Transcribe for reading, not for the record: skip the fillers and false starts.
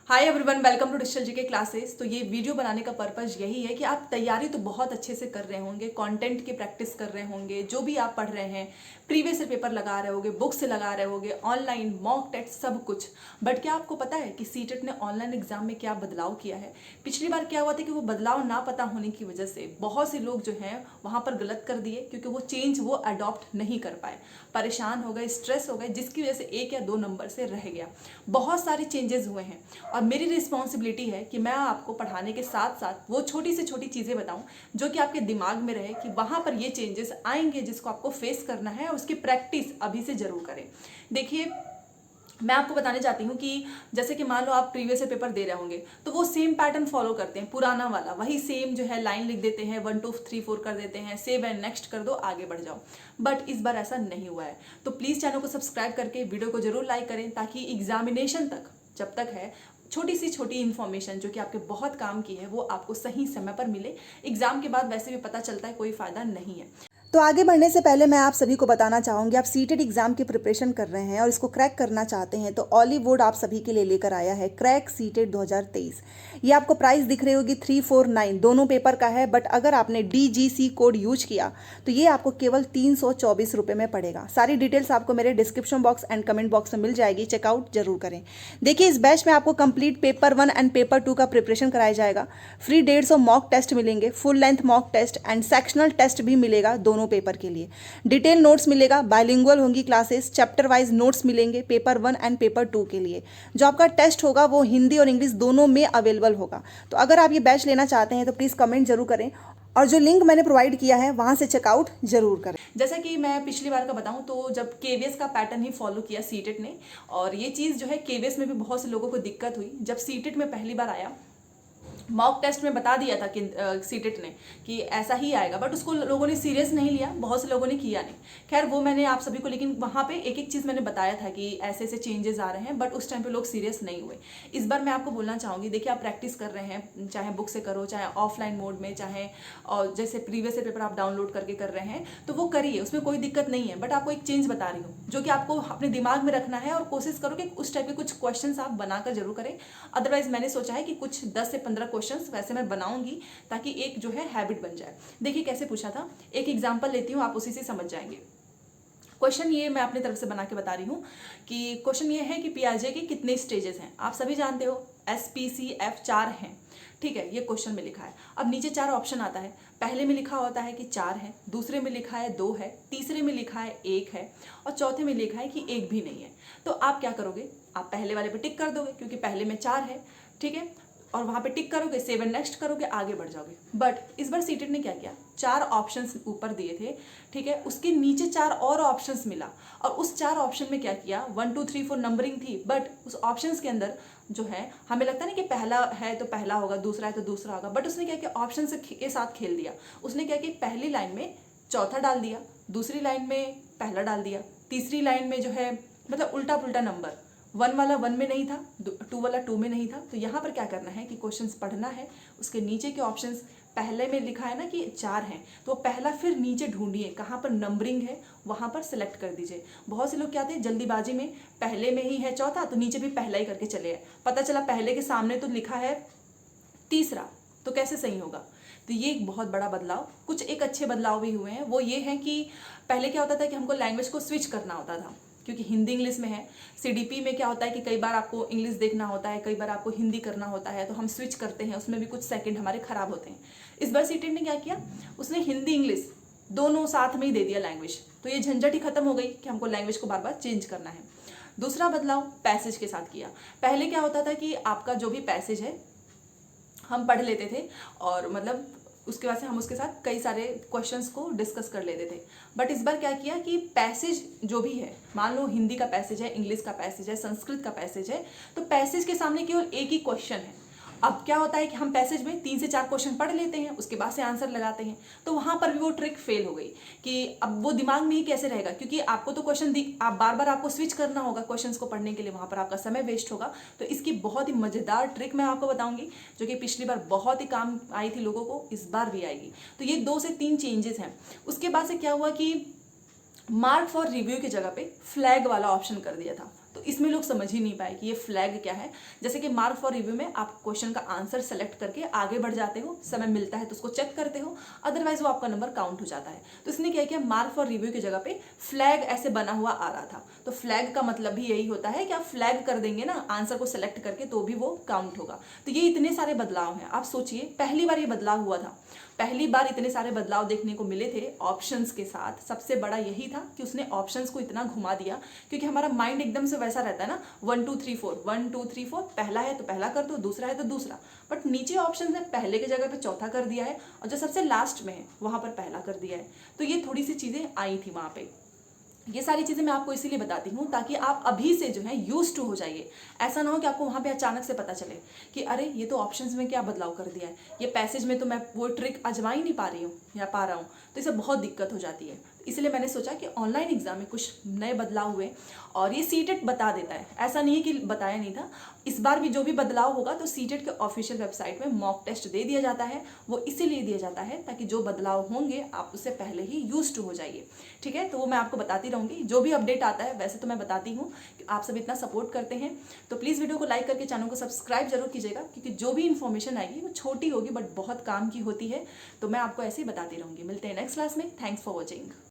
Hi everyone, welcome to digital GK classes. तो ये video बनाने का पर्पस यही है कि आप तैयारी तो बहुत अच्छे से कर रहे होंगे, कंटेंट की प्रैक्टिस कर रहे होंगे, जो भी आप पढ़ रहे हैं, प्रीवियस पेपर लगा रहे होंगे, बुक से लगा रहे होंगे, ऑनलाइन मॉक टेस्ट सब कुछ। बट क्या आपको पता है कि सीटेट ने ऑनलाइन एग्जाम में क्या बदलाव किया है? पिछली बार क्या हुआ था कि वो बदलाव ना पता होने की वजह से बहुत से लोग जो हैं वहाँ पर गलत कर दिए, क्योंकि वो चेंज वो अडॉप्ट नहीं कर पाए, परेशान हो गए, स्ट्रेस हो गए, जिसकी वजह से 1 या 2 नंबर से रह गया। बहुत सारे चेंजेस हुए हैं और मेरी रिस्पॉन्सिबिलिटी है कि मैं आपको पढ़ाने के साथ साथ वो छोटी से छोटी चीज़ें बताऊं जो कि आपके दिमाग में रहे कि वहाँ पर ये चेंजेस आएंगे जिसको आपको फेस करना है, और उसकी प्रैक्टिस अभी से ज़रूर करें। देखिए, मैं आपको बताने चाहती हूँ कि जैसे कि मान लो आप प्रीवियस पेपर दे रहे होंगे तो वो सेम पैटर्न फॉलो करते हैं, पुराना वाला वही सेम जो है लाइन लिख देते हैं, 1 2 3 4 कर देते हैं, सेव एंड नेक्स्ट कर दो, आगे बढ़ जाओ। बट इस बार ऐसा नहीं हुआ है। तो प्लीज़ चैनल को सब्सक्राइब करके वीडियो को जरूर लाइक करें, ताकि एग्जामिनेशन तक जब तक है छोटी सी छोटी इन्फॉर्मेशन जो कि आपके बहुत काम की है वो आपको सही समय पर मिले। एग्जाम के बाद वैसे भी पता चलता है कोई फायदा नहीं है। तो आगे बढ़ने से पहले मैं आप सभी को बताना चाहूँगी, आप सीटेट एग्ज़ाम की प्रिपरेशन कर रहे हैं और इसको क्रैक करना चाहते हैं तो ऑलीवुड आप सभी के लिए लेकर आया है क्रैक सीटेट 2023। ये आपको प्राइस दिख रही होगी 349, दोनों पेपर का है। बट अगर आपने DGC कोड यूज किया तो ये आपको केवल 324 रुपये में पड़ेगा। सारी डिटेल्स आपको मेरे description box and comment box में मिल जाएगी, चेकआउट जरूर करें। देखिए, इस बैच में आपको कंप्लीट पेपर 1 एंड पेपर 2 का प्रिपरेशन कराया जाएगा। फ्री 150 मॉक टेस्ट मिलेंगे, full length mock test and sectional test भी मिलेगा दोनों पेपर के लिए। डिटेल नोट्स मिलेगा, बाइलिंगुअल होंगी क्लासेस, चैप्टर वाइज नोट्स मिलेंगे पेपर 1 एंड पेपर 2 के लिए। जो आपका टेस्ट होगा वो हिंदी और इंग्लिश दोनों में अवेलेबल होगा। तो अगर आप ये बैच लेना चाहते हैं तो प्लीज़ कमेंट जरूर करें, और जो लिंक मैंने प्रोवाइड किया है वहां से चेकआउट जरूर करें। जैसा कि मैं पिछली बार का बताऊं तो जब केवीएस का पैटर्न ही फॉलो किया सीटेट ने, और ये चीज़ जो है केवीएस में भी बहुत से लोगों को दिक्कत हुई। जब सीटेट में पहली बार आया, मॉक टेस्ट में बता दिया था कि सीटेट ने कि ऐसा ही आएगा, बट उसको लोगों ने सीरियस नहीं लिया, बहुत से लोगों ने किया नहीं। खैर वो मैंने आप सभी को, लेकिन वहाँ पे एक एक चीज़ मैंने बताया था कि ऐसे ऐसे चेंजेस आ रहे हैं, बट उस टाइम पे लोग सीरियस नहीं हुए। इस बार मैं आपको बोलना चाहूँगी, देखिए आप प्रैक्टिस कर रहे हैं, चाहे बुक से करो, चाहे ऑफलाइन मोड में, चाहे और जैसे प्रीवियस पेपर आप डाउनलोड करके कर रहे हैं तो वो करिए, उसमें कोई दिक्कत नहीं है। बट आपको एक चेंज बता रही हूँ जो कि आपको अपने दिमाग में रखना है, और कोशिश करो कि उस टाइप के कुछ क्वेश्चन आप बनाकर जरूर करें। अदरवाइज मैंने सोचा है कि कुछ 10 से 15 क्वेश्चन वैसे मैं बनाऊंगी, ताकि एक जो है हैबिट बन जाए। देखिए कैसे पूछा था, एक एग्जांपल लेती हूँ, आप उसी से समझ जाएंगे। क्वेश्चन ये मैं अपनी तरफ से बना के बता रही हूँ कि क्वेश्चन ये है कि पियाजे के कितने स्टेजेस हैं। आप सभी जानते हो SPCF 4 हैं, ठीक है, ये क्वेश्चन में लिखा है। अब नीचे 4 ऑप्शन आता है, पहले में लिखा होता है कि 4 है, दूसरे में लिखा है 2 है, तीसरे में लिखा है 1 है, और चौथे में लिखा है कि 1 भी नहीं है। तो आप क्या करोगे, आप पहले वाले पे टिक कर दोगे क्योंकि पहले में 4 है, ठीक है, और वहाँ पे टिक करोगे, सेव एंड नेक्स्ट करोगे, आगे बढ़ जाओगे। बट इस बार सीटेट ने क्या किया, 4 ऑप्शंस ऊपर दिए थे, ठीक है, उसके नीचे 4 और ऑप्शंस मिला, और उस 4 ऑप्शन में क्या किया, 1 2 3 4 नंबरिंग थी, बट उस ऑप्शंस के अंदर जो है हमें लगता है ना कि पहला है तो पहला होगा, दूसरा है तो दूसरा होगा, बट उसने क्या किया, ऑप्शन के साथ खेल दिया। उसने क्या किया, पहली लाइन में चौथा डाल दिया, दूसरी लाइन में पहला डाल दिया, तीसरी लाइन में जो है मतलब उल्टा पुल्टा नंबर, 1 वाला 1 में नहीं था, 2 वाला 2 में नहीं था। तो यहाँ पर क्या करना है कि क्वेश्चंस पढ़ना है, उसके नीचे के ऑप्शंस, पहले में लिखा है ना कि 4 हैं तो पहला फिर नीचे ढूंढिए कहाँ पर नंबरिंग है, वहाँ पर सेलेक्ट कर दीजिए। बहुत से लोग क्या थे, जल्दीबाजी में पहले में ही है चौथा तो नीचे भी पहला ही करके चले आए, पता चला पहले के सामने तो लिखा है तीसरा, तो कैसे सही होगा। तो ये एक बहुत बड़ा बदलाव, कुछ एक अच्छे बदलाव भी हुए हैं। वो ये है कि पहले क्या होता था कि हमको लैंग्वेज को स्विच करना होता था, क्योंकि हिंदी इंग्लिश में है। CDP में क्या होता है कि कई बार आपको इंग्लिश देखना होता है, कई बार आपको हिंदी करना होता है, तो हम स्विच करते हैं, उसमें भी कुछ सेकंड हमारे खराब होते हैं। इस बार सीटेट ने क्या किया, उसने हिंदी इंग्लिश दोनों साथ में ही दे दिया लैंग्वेज, तो ये झंझट ही खत्म हो गई कि हमको लैंग्वेज को बार बार चेंज करना है। दूसरा बदलाव पैसेज के साथ किया। पहले क्या होता था कि आपका जो भी पैसेज है हम पढ़ लेते थे, और मतलब उसके बाद से हम उसके साथ कई सारे क्वेश्चंस को डिस्कस कर लेते थे। बट इस बार क्या किया कि पैसेज जो भी है, मान लो हिंदी का पैसेज है, इंग्लिश का पैसेज है, संस्कृत का पैसेज है, तो पैसेज के सामने केवल एक ही क्वेश्चन है। अब क्या होता है कि हम पैसेज में 3 से 4 क्वेश्चन पढ़ लेते हैं, उसके बाद से आंसर लगाते हैं, तो वहां पर भी वो ट्रिक फेल हो गई कि अब वो दिमाग में ही कैसे रहेगा, क्योंकि आपको तो क्वेश्चन आप बार बार आपको स्विच करना होगा क्वेश्चंस को पढ़ने के लिए, वहां पर आपका समय वेस्ट होगा। तो इसकी बहुत ही मजेदार ट्रिक मैं आपको बताऊंगी, जो कि पिछली बार बहुत ही काम आई थी लोगों को, इस बार भी आएगी। तो ये 2 से 3 चेंजेस हैं। उसके बाद से क्या हुआ कि मार्क फॉर रिव्यू की जगह पे फ्लैग वाला ऑप्शन कर दिया था। तो इसमें लोग समझ ही नहीं पाए कि ये फ्लैग क्या है। जैसे कि मार्क फॉर रिव्यू में आप क्वेश्चन का आंसर सेलेक्ट करके आगे बढ़ जाते हो, समय मिलता है तो उसको चेक करते हो, अदरवाइज वो आपका नंबर काउंट हो जाता है। तो इसने क्या किया, मार्क फॉर रिव्यू की जगह पे फ्लैग ऐसे बना हुआ आ रहा था। तो फ्लैग का मतलब भी यही होता है कि आप फ्लैग कर देंगे ना आंसर को सेलेक्ट करके तो भी वो काउंट होगा। तो ये इतने सारे बदलाव हैं। आप सोचिए पहली बार ये बदलाव हुआ था, पहली बार इतने सारे बदलाव देखने को मिले थे ऑप्शंस के साथ। सबसे बड़ा यही था कि उसने ऑप्शंस को इतना घुमा दिया, क्योंकि हमारा माइंड एकदम से वैसा रहता है ना 1 2 3 4 1 2 3 4, पहला है तो पहला कर दो, दूसरा है तो दूसरा। बट नीचे ऑप्शन है पहले की जगह पे चौथा कर दिया है, और जो सबसे लास्ट में है वहां पर पहला कर दिया है। तो ये थोड़ी सी चीजें आई थी वहां पे। ये सारी चीज़ें मैं आपको इसीलिए बताती हूँ ताकि आप अभी से जो है यूज टू हो जाइए। ऐसा ना हो कि आपको वहाँ पे अचानक से पता चले कि अरे ये तो ऑप्शंस में क्या बदलाव कर दिया है, ये पैसेज में तो मैं वो ट्रिक आजमा ही नहीं पा रही हूँ या पा रहा हूँ, तो इससे बहुत दिक्कत हो जाती है। इसलिए मैंने सोचा कि ऑनलाइन एग्जाम में कुछ नए बदलाव हुए और ये सीटेट बता देता है। ऐसा नहीं है कि बताया नहीं था, इस बार भी जो भी बदलाव होगा तो सीटेट के ऑफिशियल वेबसाइट में मॉक टेस्ट दे दिया जाता है। वो इसीलिए दिया जाता है ताकि जो बदलाव होंगे आप उससे पहले ही यूज टू हो जाइए। ठीक है, तो वो मैं आपको बताती रहूँगी जो भी अपडेट आता है। वैसे तो मैं बताती हूँ कि आप सब इतना सपोर्ट करते हैं, तो प्लीज़ वीडियो को लाइक करके चैनल को सब्सक्राइब जरूर कीजिएगा, क्योंकि जो भी इन्फॉर्मेशन आएगी वो छोटी होगी बट बहुत काम की होती है। तो मैं आपको ऐसे ही बताती रहूँगी। मिलते हैं नेक्स्ट क्लास में। Thanks for watching.